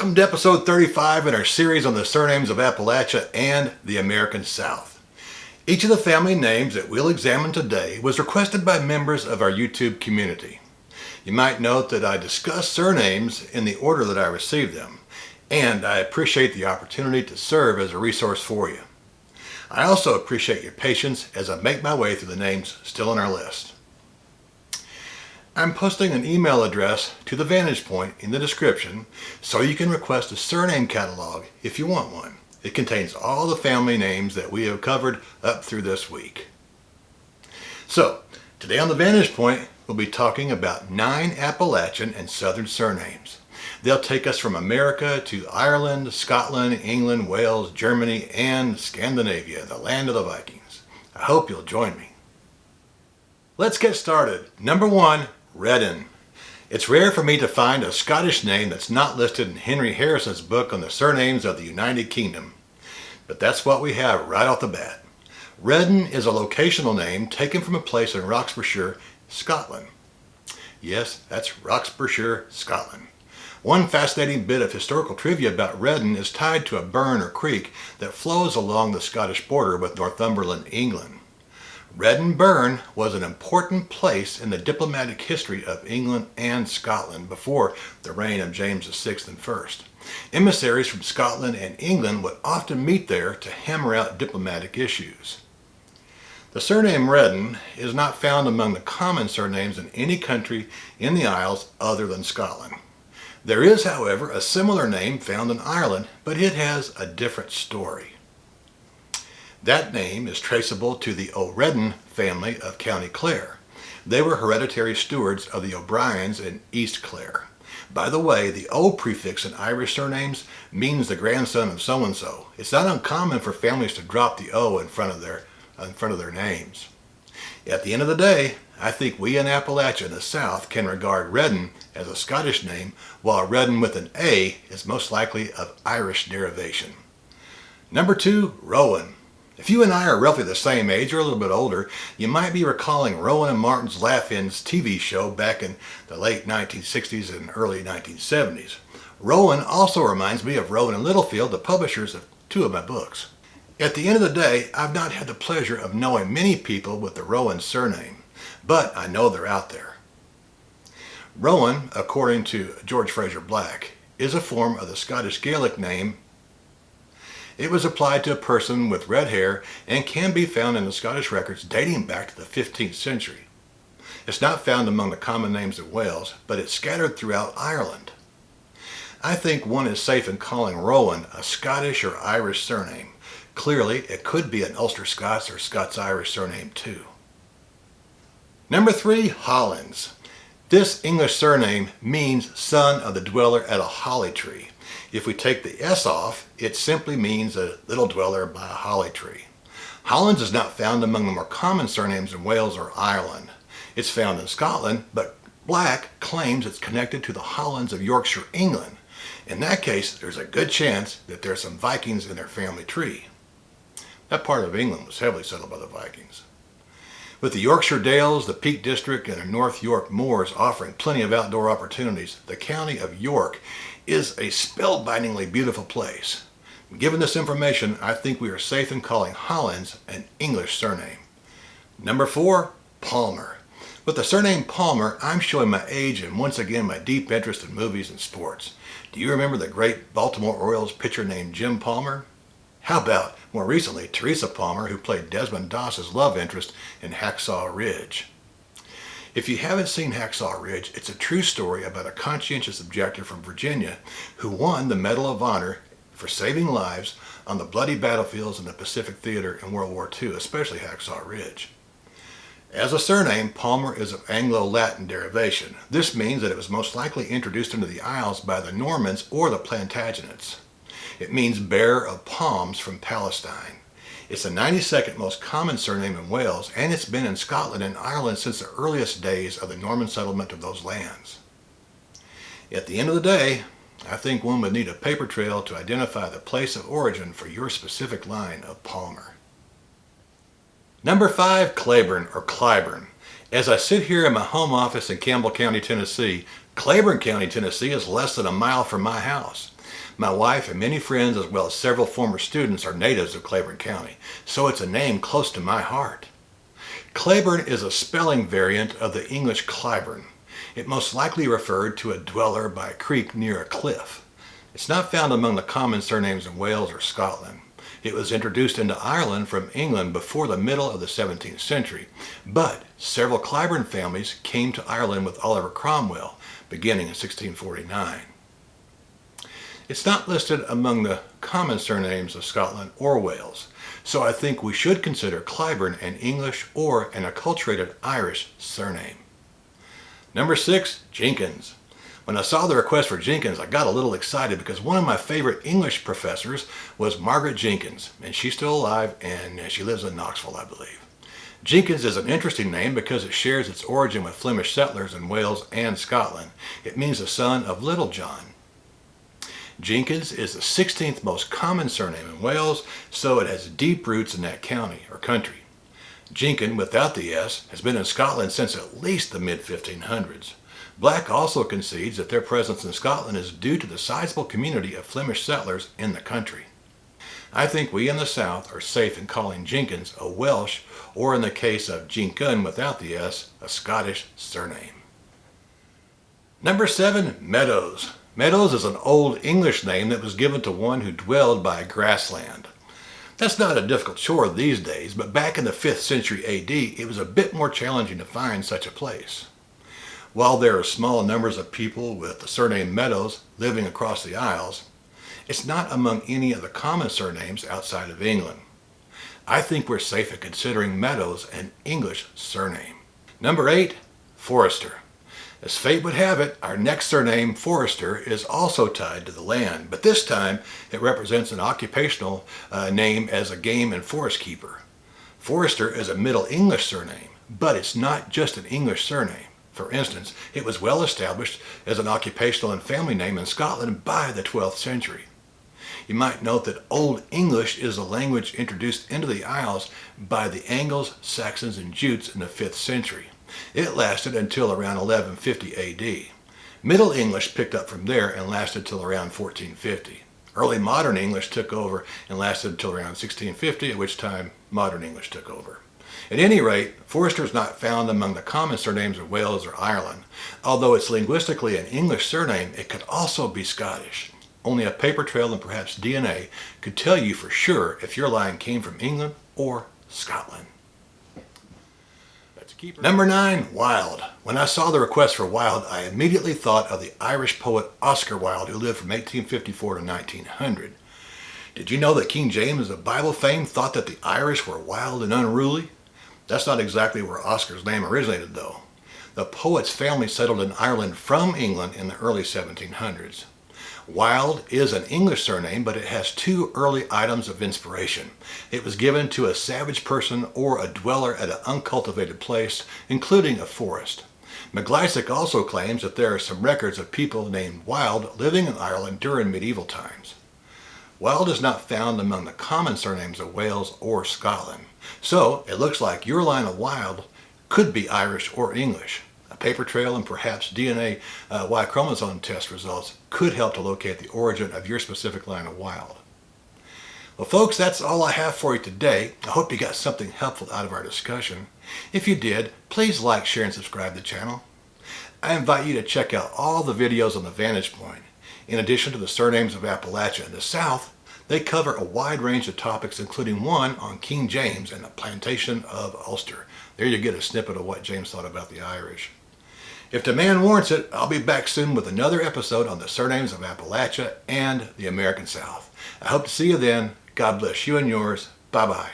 Welcome to episode 35 in our series on the surnames of Appalachia and the American South. Each of the family names that we'll examine today was requested by members of our YouTube community. You might note that I discuss surnames in the order that I received them, and I appreciate the opportunity to serve as a resource for you. I also appreciate your patience as I make my way through the names still on our list. I'm posting an email address to the Vanntage Point in the description so you can request a surname catalog if you want one. It contains all the family names that we have covered up through this week. So, today on the Vanntage Point, we'll be talking about 9 Appalachian and Southern surnames. They'll take us from America to Ireland, Scotland, England, Wales, Germany, and Scandinavia, the land of the Vikings. I hope you'll join me. Let's get started. Number 1. Redden. It's rare for me to find a Scottish name that's not listed in Henry Harrison's book on the surnames of the United Kingdom. But that's what we have right off the bat. Redden is a locational name taken from a place in Roxburghshire, Scotland. Yes, that's Roxburghshire, Scotland. One fascinating bit of historical trivia about Redden is tied to a burn or creek that flows along the Scottish border with Northumberland, England. Redden Burn was an important place in the diplomatic history of England and Scotland before the reign of James VI and I. Emissaries from Scotland and England would often meet there to hammer out diplomatic issues. The surname Redden is not found among the common surnames in any country in the Isles other than Scotland. There is, however, a similar name found in Ireland, but it has a different story. That name is traceable to the O'Redden family of County Clare. They were hereditary stewards of the O'Briens in East Clare. By the way, the O prefix in Irish surnames means the grandson of so-and-so. It's not uncommon for families to drop the O in front of their names. At the end of the day, I think we in Appalachia in the South can regard Redden as a Scottish name, while Redden with an A is most likely of Irish derivation. Number 2, Rowan. If you and I are roughly the same age or a little bit older, you might be recalling Rowan and Martin's Laugh-In's TV show back in the late 1960s and early 1970s. Rowan also reminds me of Rowan and Littlefield, the publishers of 2 of my books. At the end of the day, I've not had the pleasure of knowing many people with the Rowan surname, but I know they're out there. Rowan, according to George Fraser Black, is a form of the Scottish Gaelic name. It was applied to a person with red hair and can be found in the Scottish records dating back to the 15th century. It's not found among the common names of Wales, but it's scattered throughout Ireland. I think one is safe in calling Rowan a Scottish or Irish surname. Clearly, it could be an Ulster Scots or Scots-Irish surname too. Number 3, Hollins. This English surname means son of the dweller at a holly tree. If we take the S off, it simply means a little dweller by a holly tree. Hollins is not found among the more common surnames in Wales or Ireland. It's found in Scotland, but Black claims it's connected to the Hollins of Yorkshire, England. In that case, there's a good chance that there are some Vikings in their family tree. That part of England was heavily settled by the Vikings. With the Yorkshire Dales, the Peak District, and the North York Moors offering plenty of outdoor opportunities, the county of York is a spellbindingly beautiful place. Given this information, I think we are safe in calling Hollins an English surname. Number 4, Palmer. With the surname Palmer, I'm showing my age and once again my deep interest in movies and sports. Do you remember the great Baltimore Orioles pitcher named Jim Palmer? How about, more recently, Teresa Palmer, who played Desmond Doss's love interest in Hacksaw Ridge? If you haven't seen Hacksaw Ridge, it's a true story about a conscientious objector from Virginia who won the Medal of Honor for saving lives on the bloody battlefields in the Pacific Theater in World War II, especially Hacksaw Ridge. As a surname, Palmer is of Anglo-Latin derivation. This means that it was most likely introduced into the Isles by the Normans or the Plantagenets. It means bearer of palms from Palestine. It's the 92nd most common surname in Wales, and it's been in Scotland and Ireland since the earliest days of the Norman settlement of those lands. At the end of the day, I think one would need a paper trail to identify the place of origin for your specific line of Palmer. Number 5, Claiborne or Claiborne. As I sit here in my home office in Campbell County, Tennessee, Claiborne County, Tennessee is less than a mile from my house. My wife and many friends, as well as several former students, are natives of Claiborne County, so it's a name close to my heart. Claiborne is a spelling variant of the English Claiborne. It most likely referred to a dweller by a creek near a cliff. It's not found among the common surnames in Wales or Scotland. It was introduced into Ireland from England before the middle of the 17th century, but several Claiborne families came to Ireland with Oliver Cromwell, beginning in 1649. It's not listed among the common surnames of Scotland or Wales, so I think we should consider Claiborne an English or an acculturated Irish surname. Number 6, Jenkins. When I saw the request for Jenkins, I got a little excited because one of my favorite English professors was Margaret Jenkins, and she's still alive and she lives in Knoxville, I believe. Jenkins is an interesting name because it shares its origin with Flemish settlers in Wales and Scotland. It means the son of Little John. Jenkins is the 16th most common surname in Wales, so it has deep roots in that county or country. Jenkin, without the S, has been in Scotland since at least the mid-1500s. Black also concedes that their presence in Scotland is due to the sizable community of Flemish settlers in the country. I think we in the South are safe in calling Jenkins a Welsh, or in the case of Jenkin without the S, a Scottish surname. Number 7, Meadows. Meadows is an old English name that was given to one who dwelled by grassland. That's not a difficult chore these days, but back in the 5th century AD, it was a bit more challenging to find such a place. While there are small numbers of people with the surname Meadows living across the Isles, it's not among any of the common surnames outside of England. I think we're safe at considering Meadows an English surname. Number 8, Forrester. As fate would have it, our next surname, Forrester, is also tied to the land, but this time it represents an occupational name as a game and forest keeper. Forrester is a Middle English surname, but it's not just an English surname. For instance, it was well established as an occupational and family name in Scotland by the 12th century. You might note that Old English is a language introduced into the Isles by the Angles, Saxons, and Jutes in the 5th century. It lasted until around 1150 AD. Middle English picked up from there and lasted till around 1450. Early Modern English took over and lasted until around 1650, at which time Modern English took over. At any rate, Forrester is not found among the common surnames of Wales or Ireland. Although it's linguistically an English surname, it could also be Scottish. Only a paper trail and perhaps DNA could tell you for sure if your line came from England or Scotland. Number 9, Wilde. When I saw the request for Wilde, I immediately thought of the Irish poet Oscar Wilde, who lived from 1854 to 1900. Did you know that King James of Bible fame thought that the Irish were wild and unruly? That's not exactly where Oscar's name originated, though. The poet's family settled in Ireland from England in the early 1700s. Wilde is an English surname, but it has 2 early items of inspiration. It was given to a savage person or a dweller at an uncultivated place, including a forest. McGlysick also claims that there are some records of people named Wilde living in Ireland during medieval times. Wilde is not found among the common surnames of Wales or Scotland, so it looks like your line of Wilde could be Irish or English. A paper trail and perhaps DNA Y chromosome test results could help to locate the origin of your specific line of Wilde. Well, folks, that's all I have for you today. I hope you got something helpful out of our discussion. If you did, please like, share, and subscribe to the channel. I invite you to check out all the videos on the Vanntage Point. In addition to the surnames of Appalachia in the South, they cover a wide range of topics, including one on King James and the plantation of Ulster. There you get a snippet of what James thought about the Irish. If demand warrants it, I'll be back soon with another episode on the surnames of Appalachia and the American South. I hope to see you then. God bless you and yours. Bye-bye.